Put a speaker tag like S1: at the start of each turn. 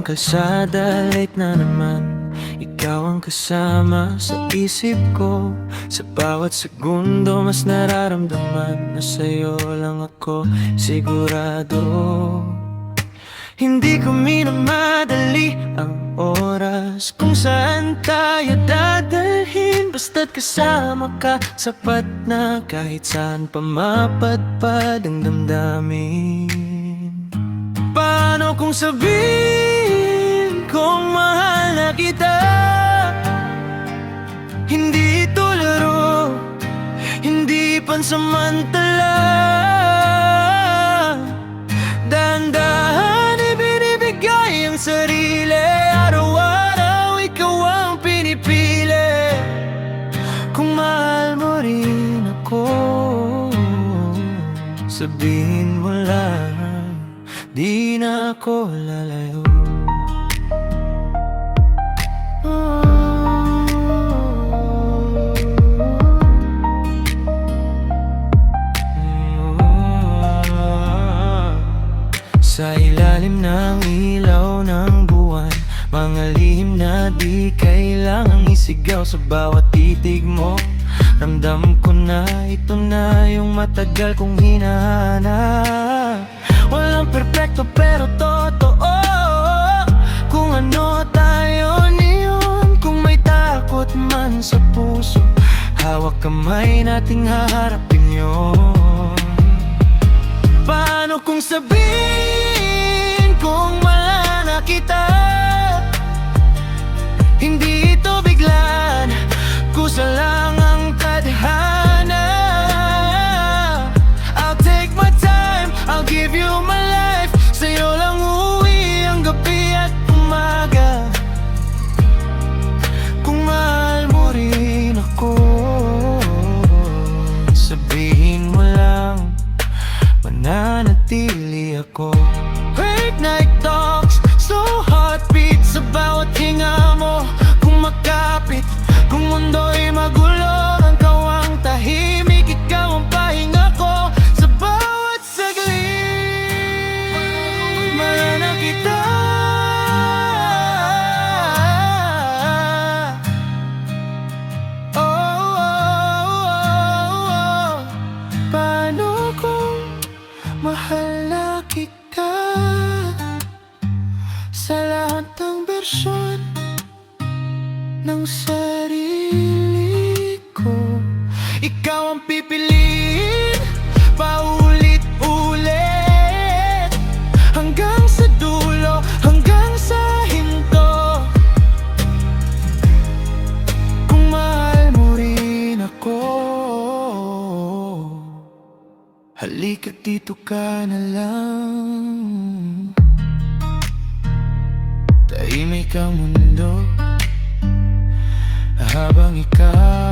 S1: ng kalsada, late na naman. Ikaw ang kasama sa isip ko. Sa bawat segundo mas nararamdaman na sa'yo lang ako sigurado. Hindi ko minamadali ang oras kung saan tayo dadalhin. Basta't kasama ka, sapat na kahit saan pa mapadpad ang damdamin. Paano kung sabihin kong mahal na kita? Hindi ito laro, hindi pansamantala. Dahan-dahan ibinibigay ang sarili, araw-araw ikaw ang pinipili. Kung mahal mo rin ako, sabihin mo lang, di na ako lalayo. Sa ilalim ng ilaw ng buwan, mga lihim na di kailangang isigaw. Sa bawat titig mo, ramdam ko na ito na yung matagal kong hinahanap. Walang perpekto pero totoo, kung ano tayo niyon. Kung may takot man sa puso, hawak kamay nating haharapin yun. Paano kung sabihin kung wala na kita? Hindi ito biglaan, kusa lang ang tadhana. I'll take my time, I'll give you my life. Sa'yo lang uuwi ang gabi at umaga. Kung mahal mo rin ako, sabihin mo lang, mananatili ako. Late night talks, slow heartbeat sa bawat hinga mo. Kung makapit, kung mundo'y magulo, ikaw ang tahimik, ikaw ang pahinga ko. Sa bawat saglit, mahal na kita. Oh, oh, oh, oh. Paano kung mahal na kita? Sa lahat ng bersyon ng sarili ko, ikaw ang pipiliin, paulit-ulit, hanggang sa dulo, hanggang sa hinto. Kung mahal mo rin ako, halika dito ka na lang. Tahimik ang mundo habang ikaw